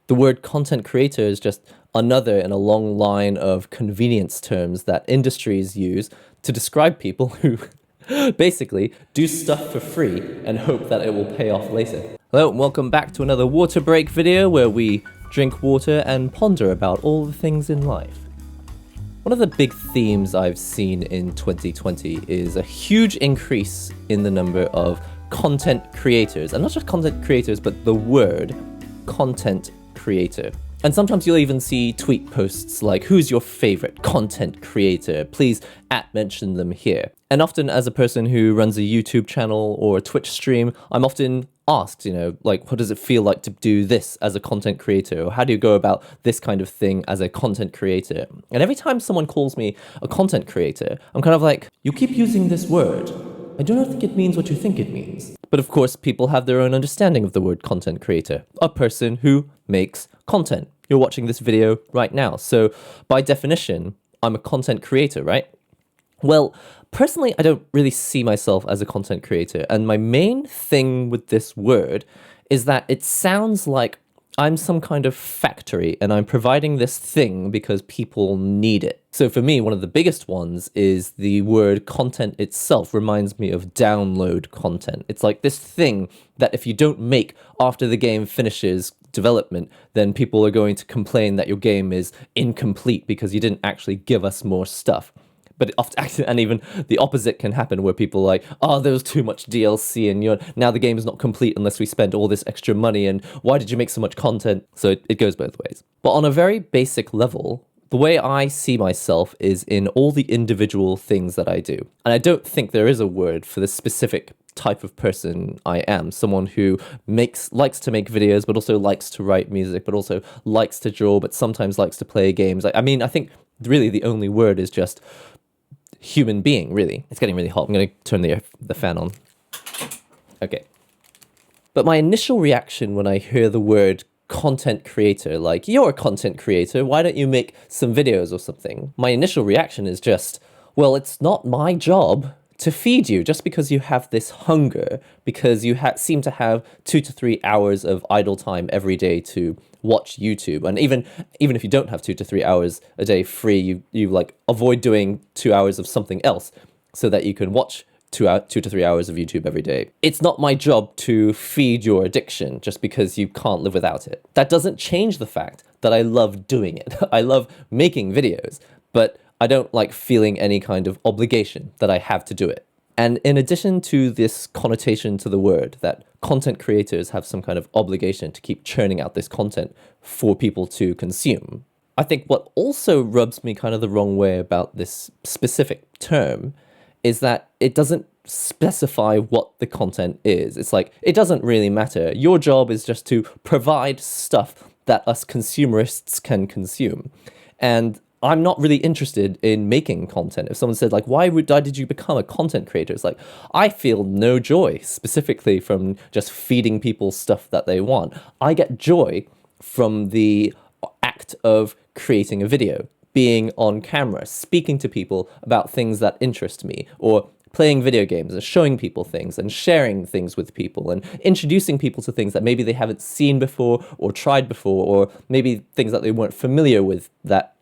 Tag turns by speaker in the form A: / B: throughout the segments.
A: The word content creator is just another in a long line of convenience terms that industries use to describe people who basically do stuff for free and hope that it will pay off later. Hello and welcome back to another water break video where we drink water and ponder about all the things in life. One of the big themes I've seen in 2020 is a huge increase in the number of content creators, and not just content creators, but the word content creator. And sometimes you'll even see tweet posts like, who's your favorite content creator? Please mention them here. And often as a person who runs a YouTube channel or a Twitch stream, I'm often asked, like, what does it feel like to do this as a content creator? Or how do you go about this kind of thing as a content creator? And every time someone calls me a content creator, I'm kind of like, you keep using this word. I do not think it means what you think it means. But of course, people have their own understanding of the word content creator. A person who makes content. You're watching this video right now. So by definition, I'm a content creator, right? Well, personally, I don't really see myself as a content creator. And my main thing with this word is that it sounds like I'm some kind of factory and I'm providing this thing because people need it. So for me, one of the biggest ones is the word content itself reminds me of download content. It's like this thing that if you don't make after the game finishes development, then people are going to complain that your game is incomplete because you didn't actually give us more stuff. But often, and even the opposite can happen where people are like, oh, there was too much DLC and now the game is not complete unless we spent all this extra money and why did you make so much content? So it goes both ways. But on a very basic level, the way I see myself is in all the individual things that I do. And I don't think there is a word for the specific type of person I am. Someone who likes to make videos, but also likes to write music, but also likes to draw, but sometimes likes to play games. I think really the only word is just human being, really. It's getting really hot. I'm going to turn the fan on. Okay. But my initial reaction when I hear the word content creator, like, you're a content creator, why don't you make some videos or something? My initial reaction is just, well, it's not my job to feed you just because you have this hunger, because you seem to have 2 to 3 hours of idle time every day to watch YouTube. And even if you don't have 2 to 3 hours a day free, you like avoid doing 2 hours of something else so that you can watch 2 to 3 hours of YouTube every day. It's not my job to feed your addiction just because you can't live without it. That doesn't change the fact that I love doing it. I love making videos, but I don't like feeling any kind of obligation that I have to do it. And in addition to this connotation to the word that content creators have some kind of obligation to keep churning out this content for people to consume, I think what also rubs me kind of the wrong way about this specific term is that it doesn't specify what the content is. It's like, it doesn't really matter. Your job is just to provide stuff that us consumerists can consume. And I'm not really interested in making content. If someone said, like, why did you become a content creator? It's like, I feel no joy specifically from just feeding people stuff that they want. I get joy from the act of creating a video, being on camera, speaking to people about things that interest me, or playing video games and showing people things and sharing things with people and introducing people to things that maybe they haven't seen before or tried before, or maybe things that they weren't familiar with that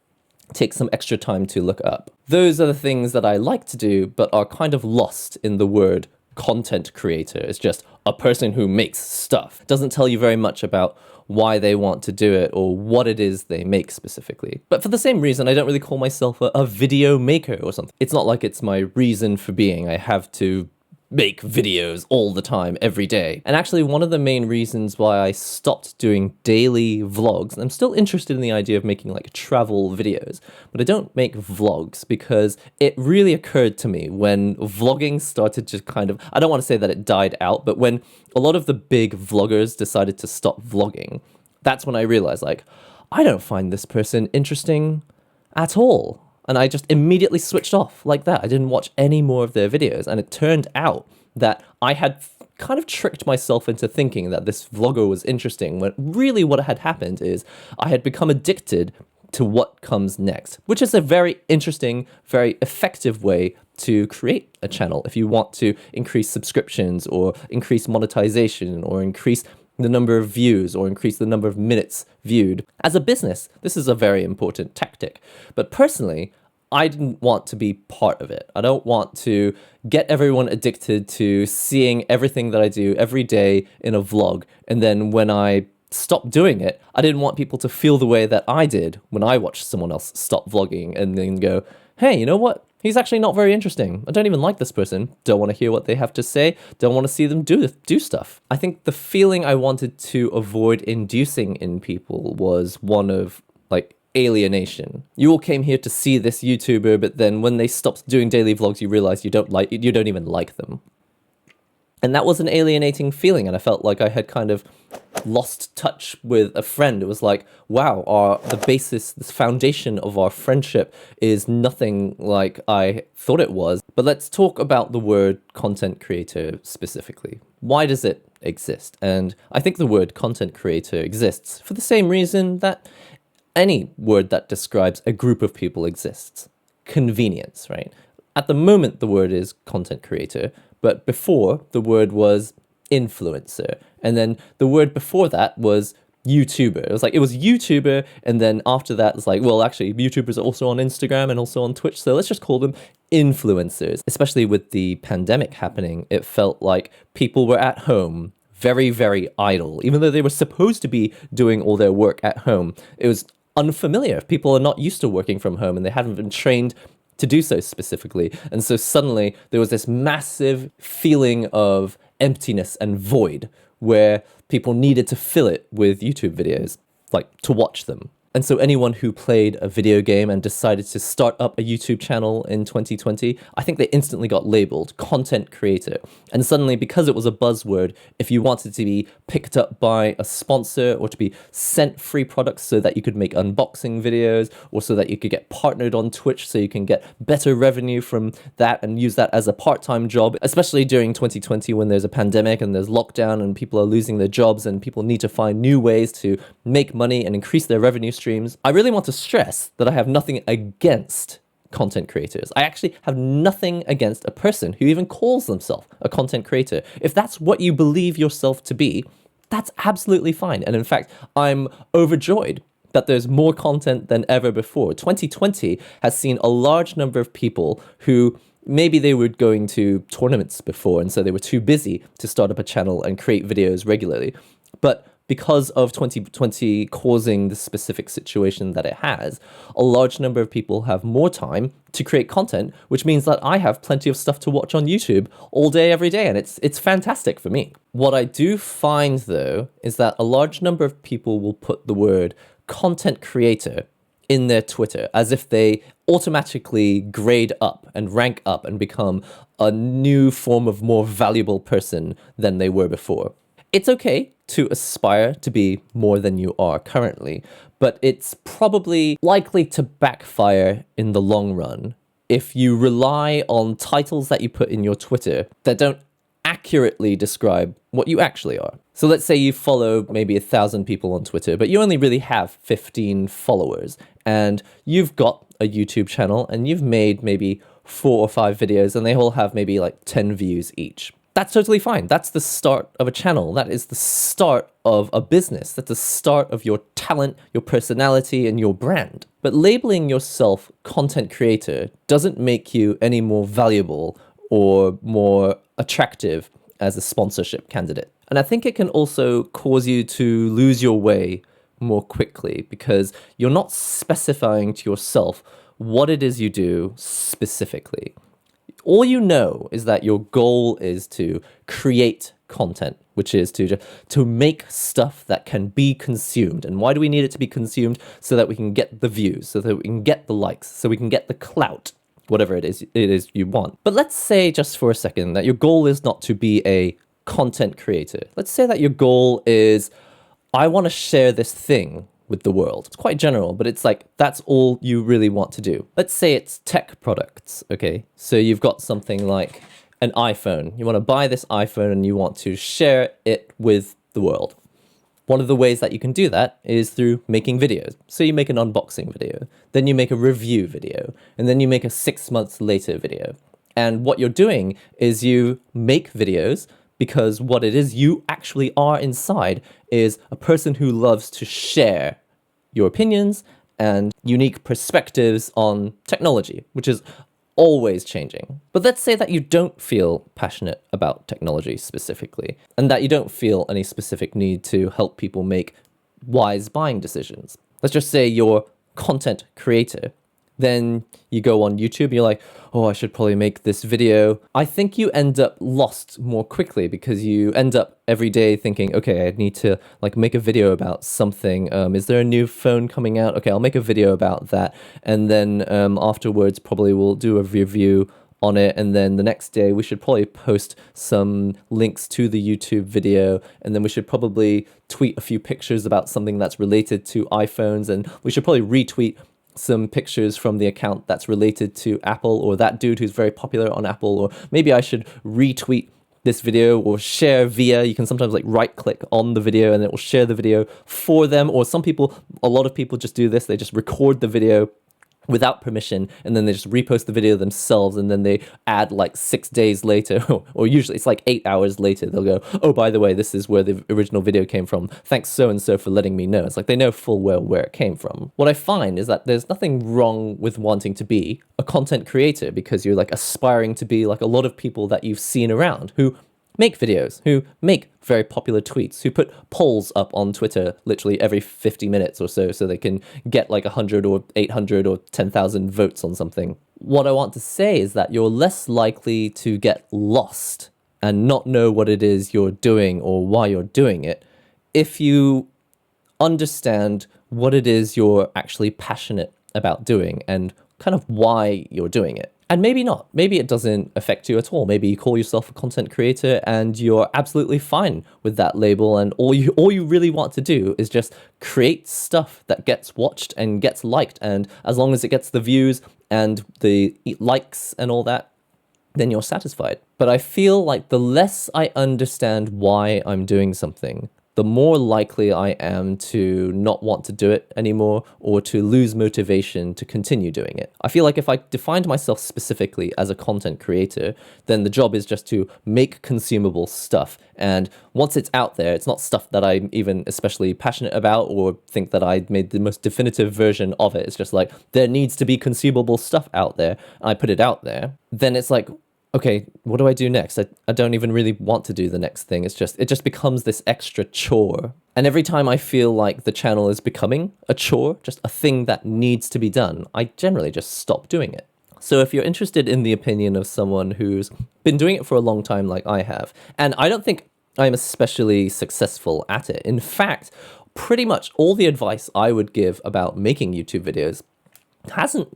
A: take some extra time to look up. Those are the things that I like to do, but are kind of lost in the word content creator. It's just a person who makes stuff. It doesn't tell you very much about why they want to do it or what it is they make specifically. But for the same reason, I don't really call myself a video maker or something. It's not like it's my reason for being. I have to make videos all the time, every day. And actually, one of the main reasons why I stopped doing daily vlogs, and I'm still interested in the idea of making like travel videos, but I don't make vlogs because it really occurred to me when vlogging started to kind of, I don't want to say that it died out, but when a lot of the big vloggers decided to stop vlogging, that's when I realized, like, I don't find this person interesting at all. And I just immediately switched off like that. I didn't watch any more of their videos. And it turned out that I had kind of tricked myself into thinking that this vlogger was interesting, when really what had happened is I had become addicted to what comes next, which is a very interesting, very effective way to create a channel if you want to increase subscriptions or increase monetization or increase the number of views or increase the number of minutes viewed. As a business, this is a very important tactic. But personally, I didn't want to be part of it. I don't want to get everyone addicted to seeing everything that I do every day in a vlog. And then when I stop doing it, I didn't want people to feel the way that I did when I watched someone else stop vlogging and then go, hey, you know what? He's actually not very interesting. I don't even like this person. Don't want to hear what they have to say. Don't want to see them do stuff. I think the feeling I wanted to avoid inducing in people was one of like alienation. You all came here to see this YouTuber, but then when they stopped doing daily vlogs, you realize you don't even like them. And that was an alienating feeling, and I felt like I had kind of lost touch with a friend. It was like, wow, the basis, this foundation of our friendship is nothing like I thought it was. But let's talk about the word content creator specifically. Why does it exist? And I think the word content creator exists for the same reason that any word that describes a group of people exists. Convenience, right? At the moment, the word is content creator, but before, the word was influencer. And then the word before that was YouTuber. It was YouTuber, and then after that, it's like, well, actually, YouTubers are also on Instagram and also on Twitch, so let's just call them influencers. Especially with the pandemic happening, it felt like people were at home, very, very idle. Even though they were supposed to be doing all their work at home, it was unfamiliar. People are not used to working from home, and they haven't been trained to do so specifically. And so suddenly there was this massive feeling of emptiness and void where people needed to fill it with YouTube videos, like to watch them. And so anyone who played a video game and decided to start up a YouTube channel in 2020, I think they instantly got labeled content creator. And suddenly, because it was a buzzword, if you wanted to be picked up by a sponsor or to be sent free products so that you could make unboxing videos or so that you could get partnered on Twitch so you can get better revenue from that and use that as a part-time job, especially during 2020 when there's a pandemic and there's lockdown and people are losing their jobs and people need to find new ways to make money and increase their revenue streams. I really want to stress that I have nothing against content creators. I actually have nothing against a person who even calls themselves a content creator. If that's what you believe yourself to be, that's absolutely fine. And in fact, I'm overjoyed that there's more content than ever before. 2020 has seen a large number of people who maybe they were going to tournaments before, and so they were too busy to start up a channel and create videos regularly. But because of 2020 causing the specific situation that it has, a large number of people have more time to create content, which means that I have plenty of stuff to watch on YouTube all day, every day, and it's fantastic for me. What I do find, though, is that a large number of people will put the word content creator in their Twitter as if they automatically grade up and rank up and become a new form of more valuable person than they were before. It's okay to aspire to be more than you are currently, but it's probably likely to backfire in the long run if you rely on titles that you put in your Twitter that don't accurately describe what you actually are. So let's say you follow maybe 1,000 people on Twitter, but you only really have 15 followers, and you've got a YouTube channel and you've made maybe 4 or 5 videos and they all have maybe like 10 views each. That's totally fine. That's the start of a channel. That is the start of a business. That's the start of your talent, your personality, and your brand. But labeling yourself content creator doesn't make you any more valuable or more attractive as a sponsorship candidate. And I think it can also cause you to lose your way more quickly because you're not specifying to yourself what it is you do specifically. All you know is that your goal is to create content, which is to make stuff that can be consumed. And why do we need it to be consumed? So that we can get the views, so that we can get the likes, so we can get the clout, whatever it is you want. But let's say just for a second that your goal is not to be a content creator. Let's say that your goal is, I want to share this thing with the world. It's quite general, but it's like, that's all you really want to do. Let's say it's tech products, okay? So you've got something like an iPhone. You want to buy this iPhone and you want to share it with the world. One of the ways that you can do that is through making videos. So you make an unboxing video, then you make a review video, and then you make a 6 months later video. And what you're doing is you make videos, because what it is you actually are inside is a person who loves to share your opinions and unique perspectives on technology, which is always changing. But let's say that you don't feel passionate about technology specifically, and that you don't feel any specific need to help people make wise buying decisions. Let's just say you're a content creator. Then you go on YouTube and you're like, oh, I should probably make this video. I think you end up lost more quickly because you end up every day thinking, okay, I need to like make a video about something. Is there a new phone coming out? Okay, I'll make a video about that. And then afterwards, probably we'll do a review on it, and then the next day we should probably post some links to the YouTube video, and then we should probably tweet a few pictures about something that's related to iPhones, and we should probably retweet some pictures from the account that's related to Apple, or that dude who's very popular on Apple, or maybe I should retweet this video or share via. You can sometimes like right click on the video and it will share the video for them, or a lot of people just do this, they just record the video without permission, and then they just repost the video themselves, and then they add like 6 days later, or usually it's like 8 hours later, they'll go, oh, by the way, this is where the original video came from. Thanks so-and-so for letting me know. It's like they know full well where it came from. What I find is that there's nothing wrong with wanting to be a content creator because you're like aspiring to be like a lot of people that you've seen around who make videos, who make very popular tweets, who put polls up on Twitter literally every 50 minutes or so they can get like 100 or 800 or 10,000 votes on something. What I want to say is that you're less likely to get lost and not know what it is you're doing or why you're doing it if you understand what it is you're actually passionate about doing and kind of why you're doing it. And maybe not. Maybe it doesn't affect you at all. Maybe you call yourself a content creator and you're absolutely fine with that label, and all you really want to do is just create stuff that gets watched and gets liked, and as long as it gets the views and the likes and all that, then you're satisfied. But I feel like the less I understand why I'm doing something, the more likely I am to not want to do it anymore or to lose motivation to continue doing it. I feel like if I defined myself specifically as a content creator, then the job is just to make consumable stuff. And once it's out there, it's not stuff that I'm even especially passionate about or think that I made the most definitive version of it. It's just like, there needs to be consumable stuff out there. And I put it out there. Then it's like, okay, what do I do next? I don't even really want to do the next thing. It just becomes this extra chore. And every time I feel like the channel is becoming a chore, just a thing that needs to be done, I generally just stop doing it. So if you're interested in the opinion of someone who's been doing it for a long time like I have, and I don't think I'm especially successful at it. In fact, pretty much all the advice I would give about making YouTube videos hasn't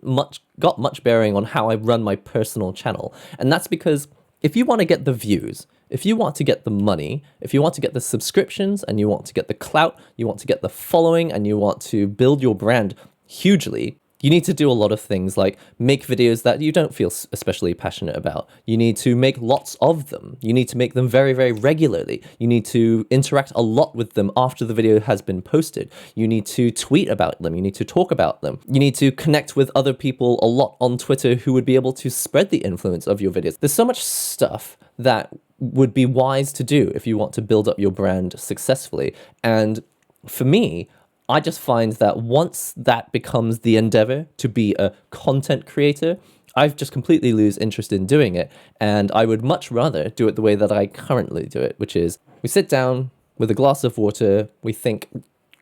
A: got much bearing on how I run my personal channel. And that's because if you want to get the views, if you want to get the money, if you want to get the subscriptions and you want to get the clout, you want to get the following and you want to build your brand hugely, you need to do a lot of things like make videos that you don't feel especially passionate about. You need to make lots of them. You need to make them very, very regularly. You need to interact a lot with them after the video has been posted. You need to tweet about them. You need to talk about them. You need to connect with other people a lot on Twitter who would be able to spread the influence of your videos. There's so much stuff that would be wise to do if you want to build up your brand successfully. And for me, I just find that once that becomes the endeavor to be a content creator, I just completely lose interest in doing it. And I would much rather do it the way that I currently do it, which is we sit down with a glass of water, we think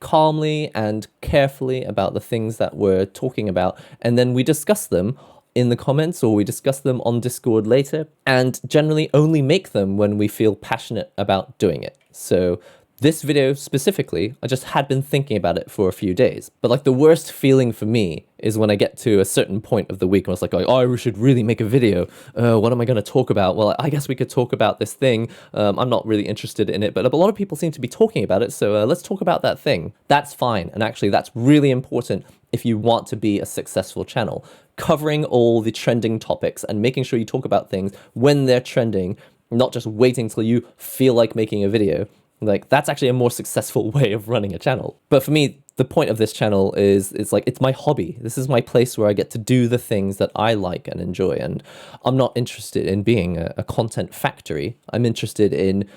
A: calmly and carefully about the things that we're talking about, and then we discuss them in the comments or we discuss them on Discord later, and generally only make them when we feel passionate about doing it. So this video specifically, I just had been thinking about it for a few days. But like the worst feeling for me is when I get to a certain point of the week where it's like, oh, I should really make a video. What am I going to talk about? Well, I guess we could talk about this thing. I'm not really interested in it, but a lot of people seem to be talking about it. So let's talk about that thing. That's fine. And actually, that's really important if you want to be a successful channel. Covering all the trending topics and making sure you talk about things when they're trending, not just waiting till you feel like making a video. Like, that's actually a more successful way of running a channel. But for me, the point of this channel is it's like it's my hobby. This is my place where I get to do the things that I like and enjoy. And I'm not interested in being a content factory. I'm interested in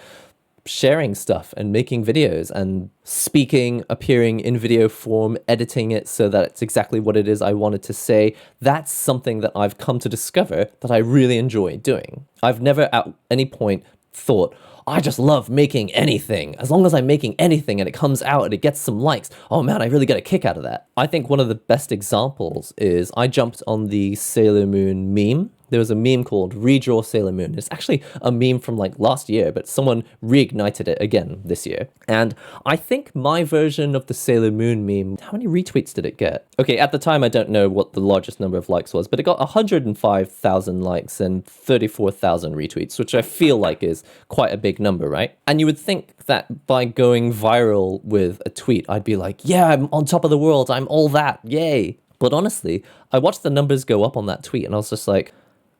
A: sharing stuff and making videos and speaking, appearing in video form, editing it so that it's exactly what it is I wanted to say. That's something that I've come to discover that I really enjoy doing. I've never at any point thought, I just love making anything. As long as I'm making anything and it comes out and it gets some likes, oh man, I really get a kick out of that. I think one of the best examples is I jumped on the Sailor Moon meme. There was a meme called Redraw Sailor Moon. It's actually a meme from like last year, but someone reignited it again this year. And I think my version of the Sailor Moon meme, how many retweets did it get? Okay, at the time, I don't know what the largest number of likes was, but it got 105,000 likes and 34,000 retweets, which I feel like is quite a big number, right? And you would think that by going viral with a tweet, I'd be like, yeah, I'm on top of the world. I'm all that. Yay. But honestly, I watched the numbers go up on that tweet and I was just like,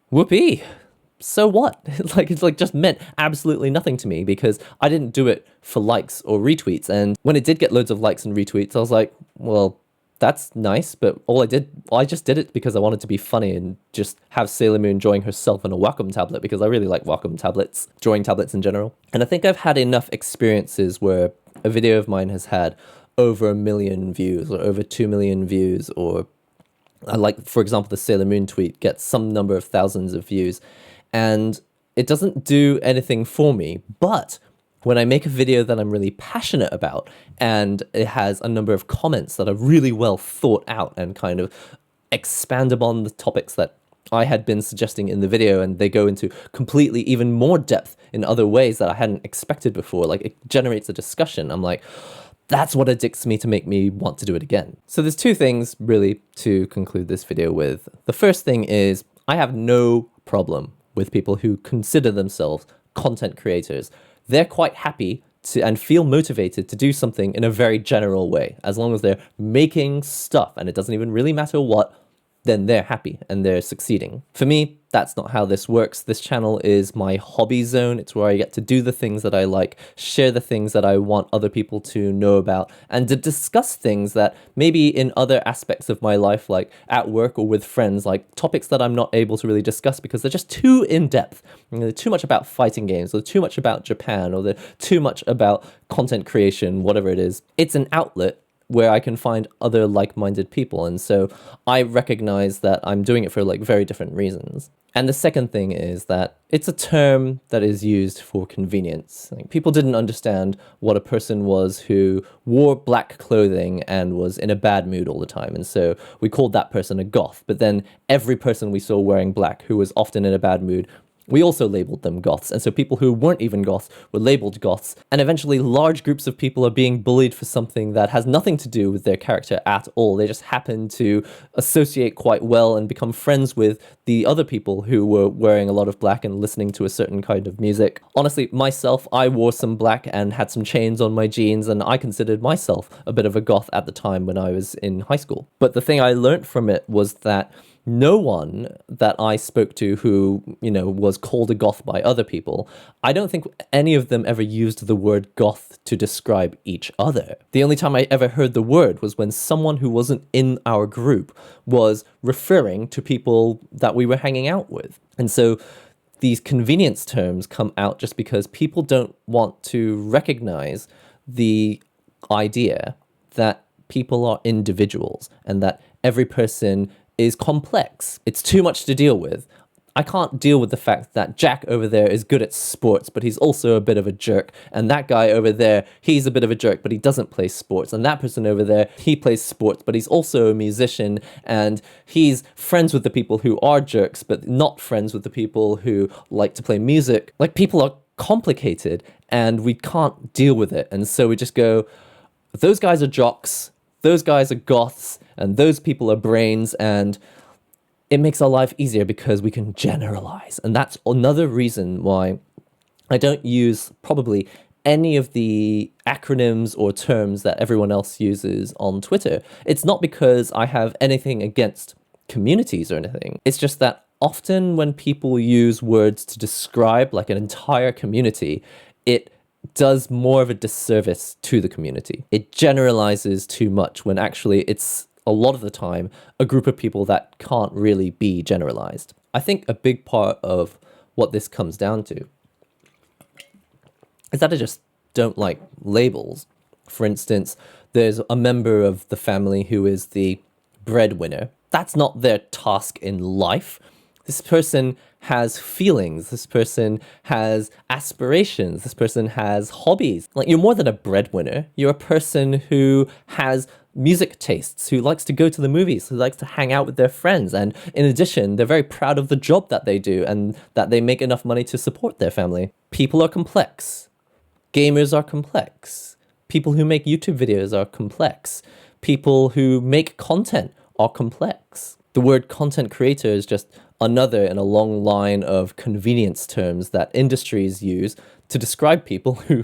A: whoopee, so what? It's like just meant absolutely nothing to me because I didn't do it for likes or retweets. And when it did get loads of likes and retweets, I was like, well, that's nice. But I just did it because I wanted to be funny and just have Sailor Moon drawing herself on a Wacom tablet because I really like Wacom tablets, drawing tablets in general. And I think I've had enough experiences where a video of mine has had over 1 million views or over 2 million views, or like, for example, the Sailor Moon tweet gets some number of thousands of views, and it doesn't do anything for me. But when I make a video that I'm really passionate about, and it has a number of comments that are really well thought out and kind of expand upon the topics that I had been suggesting in the video, and they go into completely even more depth in other ways that I hadn't expected before, like it generates a discussion, I'm like, that's what addicts me to make me want to do it again. So there's two things really to conclude this video with. The first thing is I have no problem with people who consider themselves content creators. They're quite happy to and feel motivated to do something in a very general way. As long as they're making stuff and it doesn't even really matter what, then they're happy and they're succeeding. For me, that's not how this works. This channel is my hobby zone. It's where I get to do the things that I like, share the things that I want other people to know about, and to discuss things that maybe in other aspects of my life, like at work or with friends, like topics that I'm not able to really discuss because they're just too in-depth. They're too much about fighting games, or too much about Japan, or they're too much about content creation, whatever it is. It's an outlet where I can find other like-minded people. And so I recognize that I'm doing it for like very different reasons. And the second thing is that it's a term that is used for convenience. Like, people didn't understand what a person was who wore black clothing and was in a bad mood all the time. And so we called that person a goth. But then every person we saw wearing black who was often in a bad mood, we also labeled them goths. And so people who weren't even goths were labeled goths. And eventually large groups of people are being bullied for something that has nothing to do with their character at all. They just happen to associate quite well and become friends with the other people who were wearing a lot of black and listening to a certain kind of music. Honestly, myself, I wore some black and had some chains on my jeans, and I considered myself a bit of a goth at the time when I was in high school. But the thing I learned from it was that no one that I spoke to who, was called a goth by other people, I don't think any of them ever used the word goth to describe each other. The only time I ever heard the word was when someone who wasn't in our group was referring to people that we were hanging out with. And so these convenience terms come out just because people don't want to recognize the idea that people are individuals and that every person is complex. It's too much to deal with. I can't deal with the fact that Jack over there is good at sports, but he's also a bit of a jerk. And that guy over there, he's a bit of a jerk, but he doesn't play sports. And that person over there, he plays sports, but he's also a musician. And he's friends with the people who are jerks, but not friends with the people who like to play music. Like, people are complicated and we can't deal with it. And so we just go, those guys are jocks, those guys are goths, and those people are brains, and it makes our life easier because we can generalize. And that's another reason why I don't use probably any of the acronyms or terms that everyone else uses on Twitter. It's not because I have anything against communities or anything. It's just that often when people use words to describe like an entire community, it does more of a disservice to the community. It generalizes too much when actually it's a lot of the time a group of people that can't really be generalized. I think a big part of what this comes down to is that I just don't like labels. For instance, there's a member of the family who is the breadwinner. That's not their task in life. This person has feelings. This person has aspirations. This person has hobbies. Like, you're more than a breadwinner. You're a person who has music tastes, who likes to go to the movies, who likes to hang out with their friends. And in addition, they're very proud of the job that they do and that they make enough money to support their family. People are complex. Gamers are complex. People who make YouTube videos are complex. People who make content are complex. The word content creator is just another in a long line of convenience terms that industries use to describe people who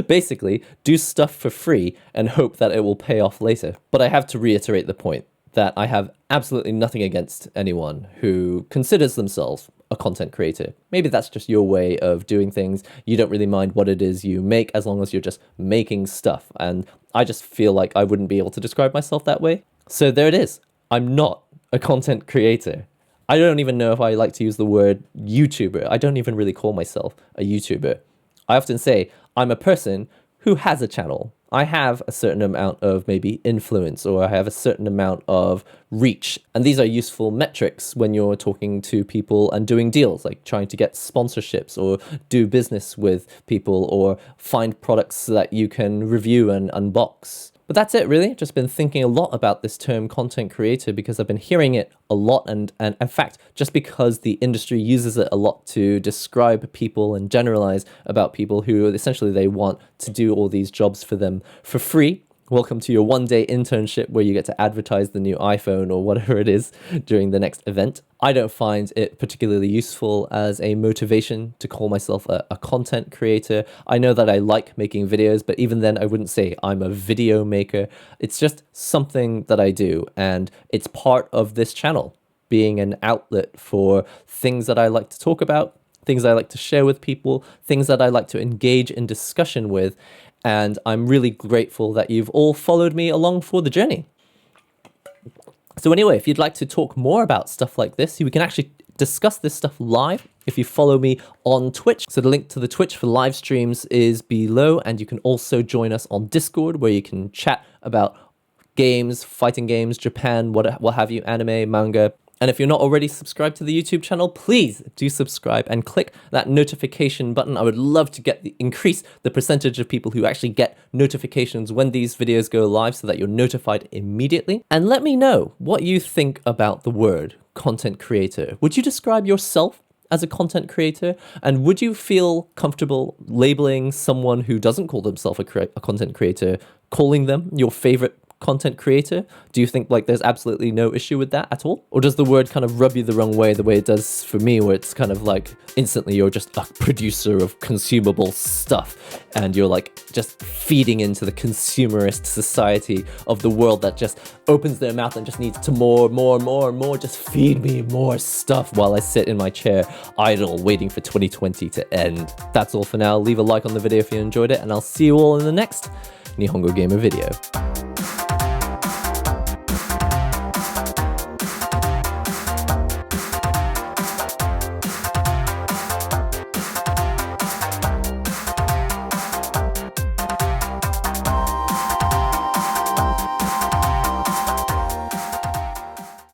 A: basically do stuff for free and hope that it will pay off later. But I have to reiterate the point that I have absolutely nothing against anyone who considers themselves a content creator. Maybe that's just your way of doing things. You don't really mind what it is you make as long as you're just making stuff. And I just feel like I wouldn't be able to describe myself that way. So there it is. I'm not a content creator. I don't even know if I like to use the word YouTuber. I don't even really call myself a YouTuber. I often say I'm a person who has a channel. I have a certain amount of maybe influence, or I have a certain amount of reach. And these are useful metrics when you're talking to people and doing deals, like trying to get sponsorships or do business with people or find products that you can review and unbox. But that's it, really. Just been thinking a lot about this term content creator because I've been hearing it a lot. And in fact, just because the industry uses it a lot to describe people and generalize about people who essentially they want to do all these jobs for them for free. Welcome to your one-day internship where you get to advertise the new iPhone or whatever it is during the next event. I don't find it particularly useful as a motivation to call myself a content creator. I know that I like making videos, but even then I wouldn't say I'm a video maker. It's just something that I do, and it's part of this channel, being an outlet for things that I like to talk about, things I like to share with people, things that I like to engage in discussion with. And I'm really grateful that you've all followed me along for the journey. So anyway, if you'd like to talk more about stuff like this, we can actually discuss this stuff live if you follow me on Twitch. So the link to the Twitch for live streams is below, and you can also join us on Discord where you can chat about games, fighting games, Japan, what have you, anime, manga. And if you're not already subscribed to the YouTube channel, please do subscribe and click that notification button. I would love to increase the percentage of people who actually get notifications when these videos go live so that you're notified immediately. And let me know what you think about the word content creator. Would you describe yourself as a content creator? And would you feel comfortable labeling someone who doesn't call themselves a content creator, calling them your favorite content creator? Do you think like there's absolutely no issue with that at all? Or does the word kind of rub you the wrong way, the way it does for me, where it's kind of like instantly you're just a producer of consumable stuff and you're like just feeding into the consumerist society of the world that just opens their mouth and just needs to more, just feed me more stuff while I sit in my chair idle waiting for 2020 to end. That's all for now. Leave a like on the video if you enjoyed it, and I'll see you all in the next Nihongo Gamer video.